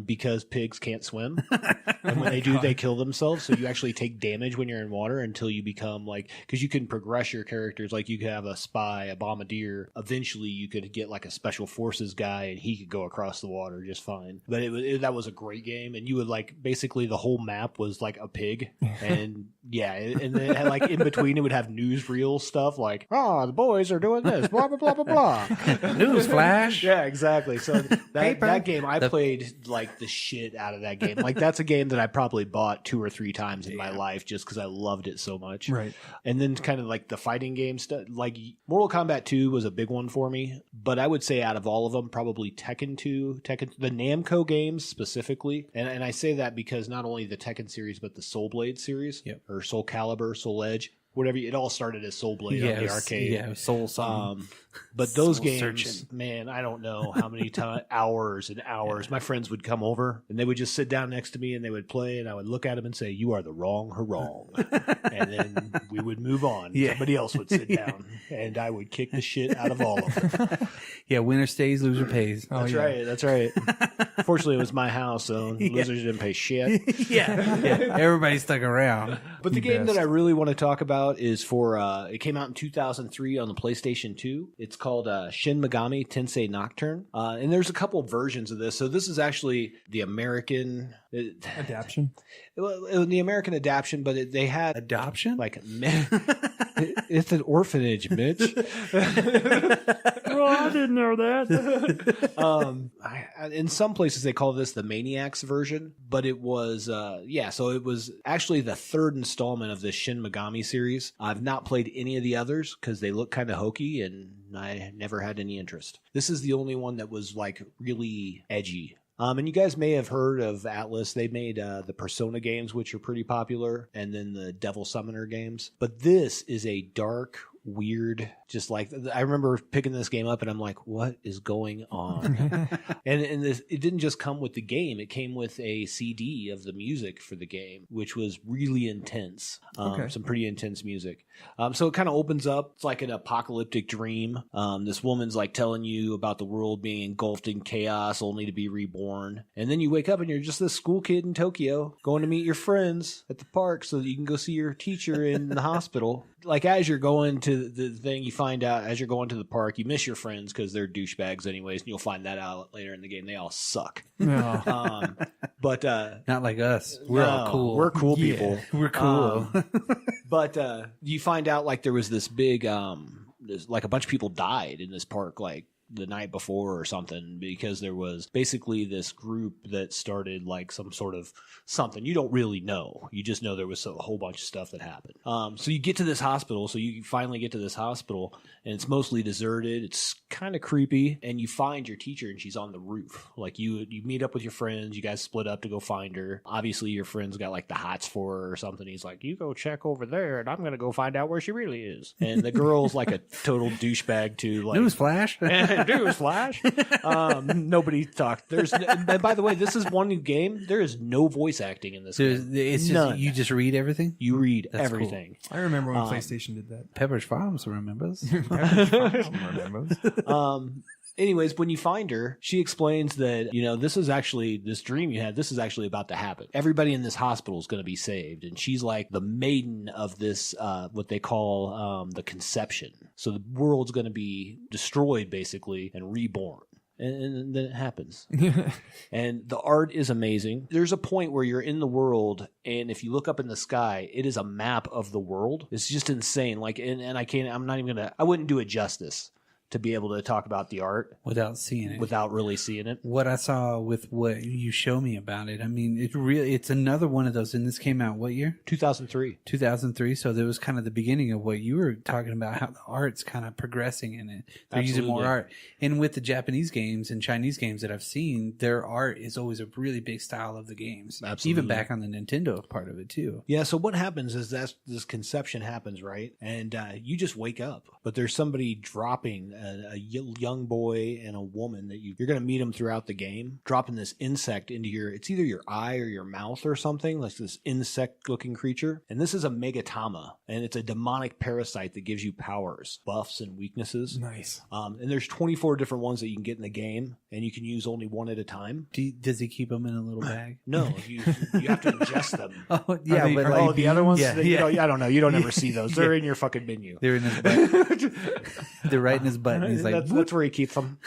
because pigs can't swim. And when they do, they kill themselves. So you actually take damage when you're in water until you become like, because you can progress your characters. Like you could have a spy, a bombardier. Eventually you could get like a special forces guy and he could go across the water just fine. But that was a great game. And you would like, basically the whole map was like a pig. And yeah, and then it had, like in between it would have newsreel stuff like, the boys are doing this, blah, blah, blah, blah, blah. News flash. Yeah, exactly. So that game, I played like the shit out of that game. Like that's a game that I probably bought 2 or 3 times in my life just because I loved it so much. Right. And then kind of like the fighting game stuff, like Mortal Kombat 2 was a big one for me. But I would say out of all of them, probably Tekken 2, the Namco games specifically. And I say that because not only the Tekken series, but the Soul Blade series, or Soul Calibur, Soul Edge. Whatever, it all started as Soul Blade on the arcade. Yeah, Soul something. But those games, man, I don't know how many hours and hours. My friends would come over and they would just sit down next to me and they would play and I would look at them and say, "You are the wrong harong." And then we would move on. Somebody else would sit down and I would kick the shit out of all of them. Yeah, winner stays, loser pays. That's right. That's right. Fortunately, it was my house, so losers didn't pay shit. Yeah. Everybody stuck around. But the game that I really want to talk about is for, it came out in 2003 on the PlayStation 2. It's called Shin Megami Tensei Nocturne. And there's a couple of versions of this. So this is actually the American adaptation. Well, the American adaptation, but they had adoption. Like it's an orphanage, Mitch. Well, I didn't know that. In some places they call this the Maniacs version, but it was so it was actually the third installment of the Shin Megami series. I've not played any of the others because they look kind of hokey and I never had any interest. This is the only one that was like really edgy. And you guys may have heard of Atlas. They made the Persona games, which are pretty popular, and then the Devil Summoner games. But this is a dark, weird, just like, I remember picking this game up and I'm like, what is going on? and this, it didn't just come with the game. It came with a CD of the music for the game, which was really intense. Some pretty intense music. So it kind of opens up. It's like an apocalyptic dream. This woman's like telling you about the world being engulfed in chaos, only to be reborn. And then you wake up and you're just this school kid in Tokyo going to meet your friends at the park so that you can go see your teacher in the hospital. Like as you're going to the thing, you find out as you're going to the park, you miss your friends because they're douchebags anyways, and you'll find that out later in the game. They all suck. No. But not like us. We're all cool. We're cool people. We're cool. But you find out like there was this big, like a bunch of people died in this park, like the night before or something, because there was basically this group that started like some sort of something. You don't really know. You just know there was a whole bunch of stuff that happened. So you get to this hospital. So you finally get to this hospital and it's mostly deserted. It's kind of creepy. And you find your teacher and she's on the roof. Like you meet up with your friends. You guys split up to go find her. Obviously your friend's got like the hots for her or something. He's like, you go check over there and I'm going to go find out where she really is. And the girl's like a total douchebag too. Like, Newsflash. Newsflash. Nobody talked. And by the way, this is one new game. There is no voice acting in this game. It's just, you just read everything? You read everything. Cool. I remember when PlayStation did that. Pepperidge Farms remembers. Anyways, when you find her, she explains that, this dream you had, this is actually about to happen. Everybody in this hospital is going to be saved. And she's like the maiden of this, what they call the conception. So the world's going to be destroyed, basically, and reborn. And then it happens. And the art is amazing. There's a point where you're in the world, and if you look up in the sky, it is a map of the world. It's just insane. Like, and I wouldn't do it justice to be able to talk about the art without seeing it, without really seeing it. What I saw with what you show me about it, I mean, it's another one of those. And this came out what year? 2003. 2003. So there was kind of the beginning of what you were talking about, how the art's kind of progressing in it. They're using more art. And with the Japanese games and Chinese games that I've seen, their art is always a really big style of the games. Absolutely. Even back on the Nintendo part of it too. Yeah. So what happens is this conception happens, right? And you just wake up, but there's somebody dropping young boy and a woman that you're going to meet them throughout the game, dropping this insect into it's either your eye or your mouth or something, like this insect-looking creature. And this is a megatama, and it's a demonic parasite that gives you powers, buffs, and weaknesses. Nice. And there's 24 different ones that you can get in the game, and you can use only one at a time. Does he keep them in a little bag? No, you have to ingest them. Oh, yeah, they, but like the other ones, yeah, you know, I don't know. You don't ever see those. They're Yeah. in your fucking menu. they're in his butt. They're right in his butt. And he's like, that's where he keeps them.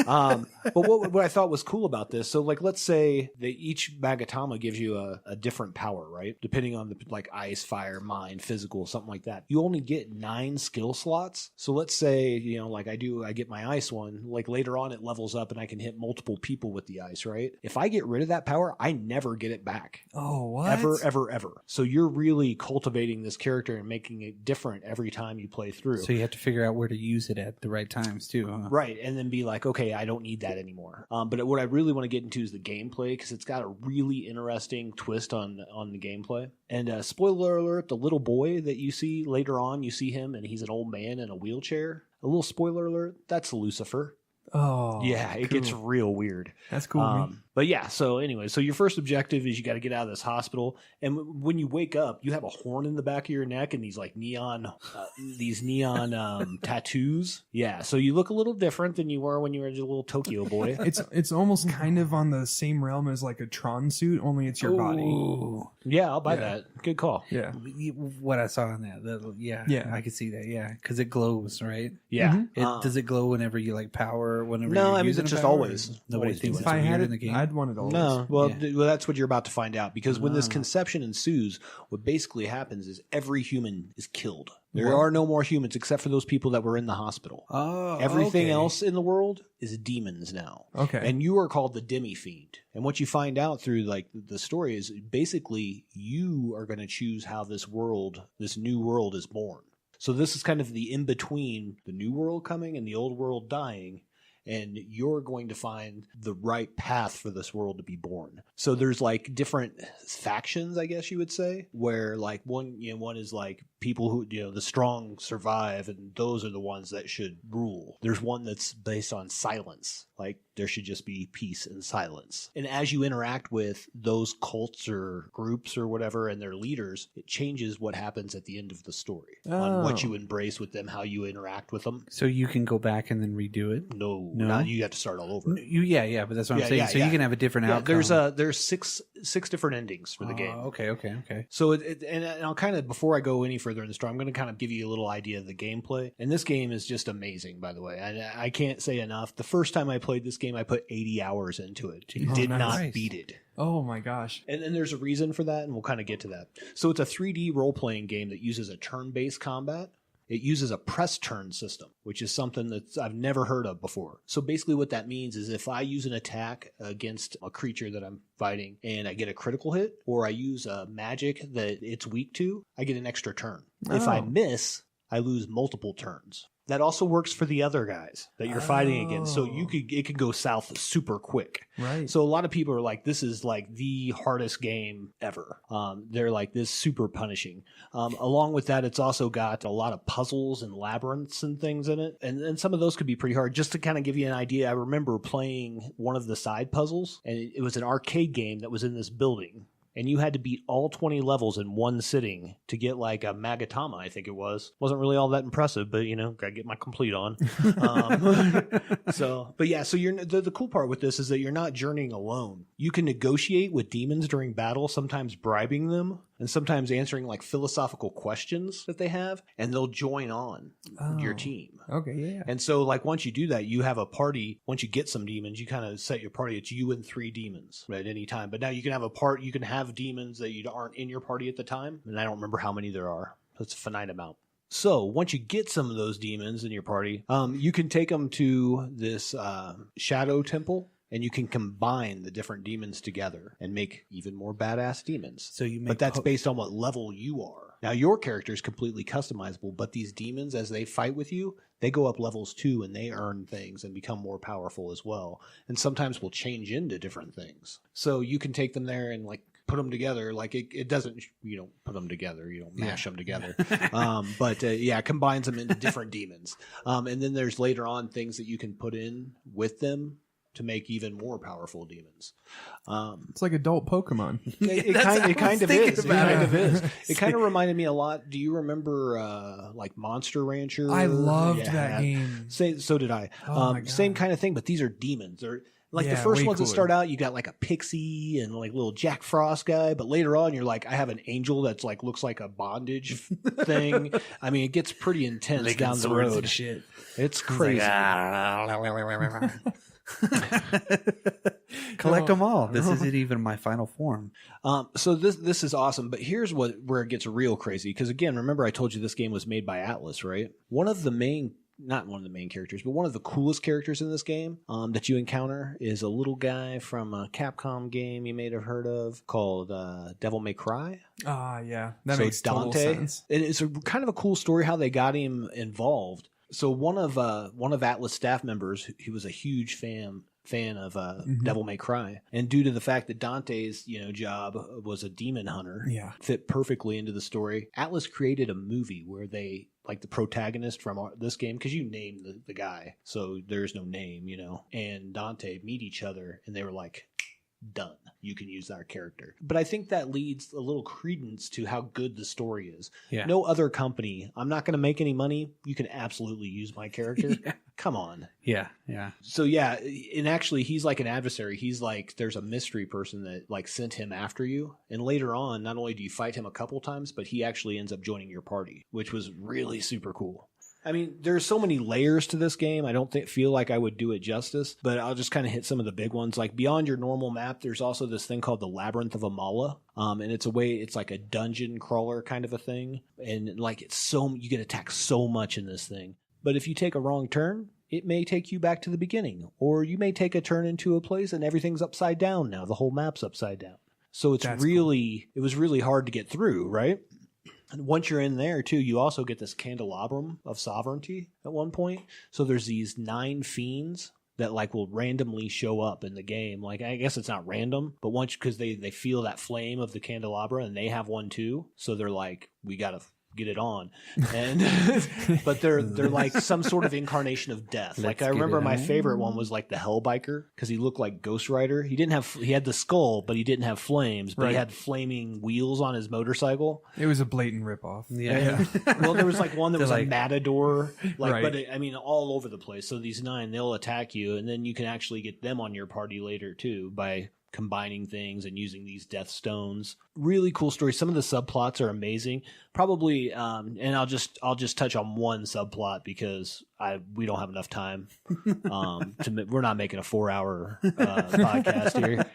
But what I thought was cool about this, so like let's say that each Magatama gives you a different power, right? Depending on the like ice, fire, mind, physical, something like that. You only get 9 skill slots. So let's say, you know, like I get my ice one, like later on it levels up and I can hit multiple people with the ice, right? If I get rid of that power, I never get it back. Oh, what? Ever. So you're really cultivating this character and making it different every time you play through. so you have to figure out where to use it at the right times too, huh? Right, and then be like, okay, I don't need that anymore. But what I really want to get into is the gameplay, because it's got a really interesting twist on the gameplay. And spoiler alert, the little boy that you see later on, you see him, and he's an old man in a wheelchair. A little spoiler alert, that's Lucifer. Oh, Yeah, it cool. gets real weird. That's cool. man. But yeah, so anyway, so your first objective is you got to get out of this hospital, and when you wake up, you have a horn in the back of your neck and these like neon tattoos. Yeah, so you look a little different than you were when you were a little Tokyo boy. It's almost kind of on the same realm as like a Tron suit, only it's your body. Ooh. Yeah, I'll buy Yeah. that. Good call. Yeah. What I saw in that, Yeah. I could see that, yeah, because it glows, right? Yeah. Mhm. Does it glow whenever you like power? Whenever No, you're I mean, using it's just power? always. Nobody Always thinks do it's If I weird had in the it, game. I'd want it always. No, well, Yeah. well, that's what you're about to find out, because when this Ah. conception ensues, what basically happens is every human is killed. There What? are no more humans except for those people that were in the hospital. Oh, Everything okay. else in the world is demons now. Okay. And you are called the demi-fiend. And what you find out through like the story is basically you are going to choose how this new world is born. So this is kind of the in-between the new world coming and the old world dying. And you're going to find the right path for this world to be born. So there's like different factions, I guess you would say, where like one is like people who, the strong survive, and those are the ones that should rule. There's one that's based on silence, like there should just be peace and silence. And as you interact with those cults or groups or whatever and their leaders, it changes what happens at the end of the story on what you embrace with them, how you interact with them. So you can go back and then redo it. No, No? you have to start all over. Yeah, but that's what I'm saying. So you can have a different Yeah, outcome. there's six different endings for the game. Okay. So and I'll kind of, before I go any further in the story, I'm going to kind of give you a little idea of the gameplay. And this game is just amazing, by the way. I can't say enough. The first time I played this game, I put 80 hours into it. Oh, Did nice. not beat it. Oh my gosh. And there's a reason for that, and we'll kind of get to that. So it's a 3D role-playing game that uses a turn-based combat. It uses a press turn system, which is something that I've never heard of before. So basically what that means is if I use an attack against a creature that I'm fighting and I get a critical hit, or I use a magic that it's weak to, I get an extra turn. If I miss, I lose multiple turns. That also works for the other guys that you're fighting against. So it could go south super quick. Right. So a lot of people are like, this is like the hardest game ever. They're like, this super punishing. Along with that, it's also got a lot of puzzles and labyrinths and things in it. And some of those could be pretty hard. Just to kind of give you an idea, I remember playing one of the side puzzles, and it was an arcade game that was in this building. And you had to beat all 20 levels in one sitting to get like a Magatama, I think it was. Wasn't really all that impressive, but gotta get my complete on. So you're the cool part with this is that you're not journeying alone. You can negotiate with demons during battle, sometimes bribing them, and sometimes answering like philosophical questions that they have, and they'll join on your team. Okay, yeah. And so, like, once you do that, you have a party. Once you get some demons, you kind of set your party. It's you and 3 demons, right, at any time. But now you can have demons that you aren't in your party at the time. And I don't remember how many there are. It's a finite amount. So once you get some of those demons in your party, you can take them to this shadow temple. And you can combine the different demons together and make even more badass demons. But that's based on what level you are. Now, your character is completely customizable, but these demons, as they fight with you, they go up levels too, and they earn things and become more powerful as well. And sometimes will change into different things. So you can take them there and like put them together. Like it doesn't, you don't put them together, you don't mash them together. But it combines them into different demons. And then there's later on things that you can put in with them to make even more powerful demons. It's like adult Pokemon. It kind of is. It kind of reminded me a lot. Do you remember like Monster Rancher? I loved that game. So did I. Same kind of thing, but these are demons. They're like the first ones that start out, you got like a pixie and like little Jack Frost guy, but later on you're like, I have an angel that's like looks like a bondage thing. I mean, it gets pretty intense down the road. Shit. It's crazy. Collect them all. This isn't even my final form. So this is awesome, but here's where it gets real crazy. Because again, remember I told you this game was made by Atlas, right? Not one of the main characters, but one of the coolest characters in this game that you encounter is a little guy from a Capcom game you may have heard of called Devil May Cry. Yeah, that makes total sense. It's a kind of a cool story how they got him involved. So one of Atlas staff members, he was a huge fan of Devil May Cry, and due to the fact that Dante's job was a demon hunter, fit perfectly into the story. Atlas created a movie where they, like the protagonist from this game, because you named the guy, so there's no name, and Dante meet each other, and they were like, done. You can use our character. But I think that leads a little credence to how good the story is. Yeah. No other company, I'm not going to make any money. You can absolutely use my character. Come on. Yeah. So and actually he's like an adversary. He's like, there's a mystery person that like sent him after you. And later on, not only do you fight him a couple times, but he actually ends up joining your party, which was really super cool. I mean, there's so many layers to this game. I don't feel like I would do it justice, but I'll just kind of hit some of the big ones. Like beyond your normal map, there's also this thing called the Labyrinth of Amala. And it's like a dungeon crawler kind of a thing. And like you get attacked so much in this thing. But if you take a wrong turn, it may take you back to the beginning, or you may take a turn into a place and everything's upside down now. The whole map's upside down. So it was really hard to get through, right? And once you're in there, too, you also get this candelabrum of sovereignty at one point. So there's these 9 fiends that like will randomly show up in the game. Like, I guess it's not random, but because they feel that flame of the candelabra and they have one too. So they're like, we got to get it on. And but they're like some sort of incarnation of death. Like I remember my favorite one was like the Hellbiker, because he looked like Ghost Rider. He had the skull, but he didn't have flames, but he had flaming wheels on his motorcycle. It was a blatant ripoff. Yeah. Well, there was like one that was like a matador, but I mean all over the place. So these 9, they'll attack you, and then you can actually get them on your party later too by combining things and using these death stones. Really cool story. Some of the subplots are amazing. Probably, and I'll just touch on one subplot because we don't have enough time. We're not making a 4-hour podcast here.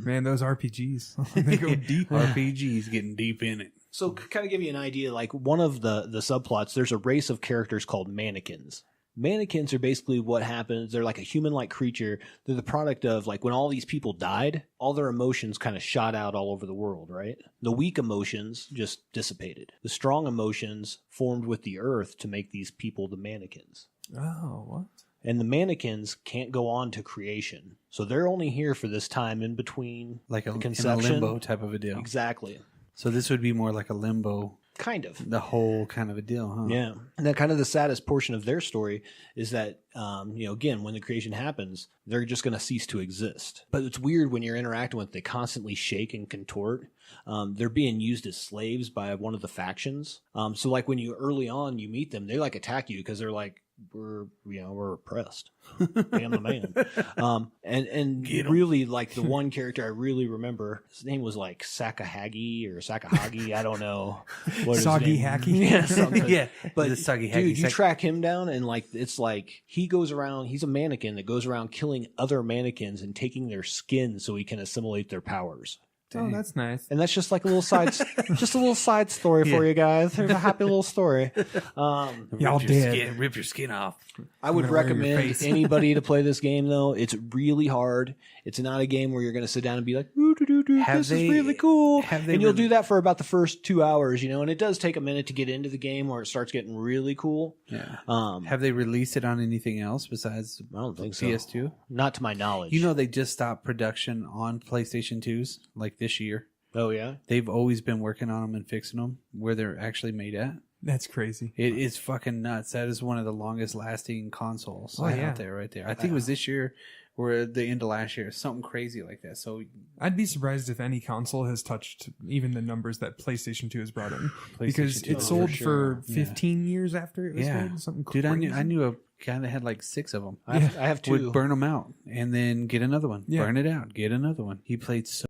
Man, those RPGs, they go deep. RPGs getting deep in it. So, kind of give you an idea. Like one of the subplots, there's a race of characters called mannequins. Mannequins are basically what happens. They're like a human-like creature. They're the product of like when all these people died, all their emotions kind of shot out all over the world, right? The weak emotions just dissipated. The strong emotions formed with the earth to make these people the mannequins. Oh, what? And the mannequins can't go on to creation. So they're only here for this time in between, like a conception. In a limbo type of a deal. Exactly. So this would be more like a limbo. Kind of. The whole kind of a deal, huh? Yeah. And then kind of the saddest portion of their story is that, again, when the creation happens, they're just going to cease to exist. But it's weird when you're interacting with them, they constantly shake and contort. They're being used as slaves by one of the factions. So like when early on you meet them, they like attack you because they're like, we're oppressed. I am the man. And really like the one character I really remember, his name was like Sakahagi. I don't know what Soggy Hacky. Yeah, something. Yeah. But dude, you track him down and like it's like he goes around, he's a mannequin that goes around killing other mannequins and taking their skin so he can assimilate their powers. Oh, that's nice. And that's just like a little side story for you guys. There's a happy little story. Y'all dead. Rip your skin off. I would recommend anybody to play this game, though. It's really hard. It's not a game where you're going to sit down and be like, ooh, This is really cool. Have they And you'll do that for about the first 2 hours, and it does take a minute to get into the game where it starts getting really cool. Yeah. Um, Have they released it on anything else besides I don't think so. PS2? Not to my knowledge. They just stopped production on PlayStation 2s like this year. Oh, yeah? They've always been working on them and fixing them where they're actually made at. That's crazy. It is fucking nuts. That is one of the longest lasting consoles out there right there. I think it was this year or the end of last year. Something crazy like that. So I'd be surprised if any console has touched even the numbers that PlayStation 2 has brought in. Because 2, it sold for for 15 years after it was made. Something Dude, crazy. I knew a guy that had like 6 of them. I have 2. Would burn them out and then get another one. Yeah. Burn it out. Get another one. He played so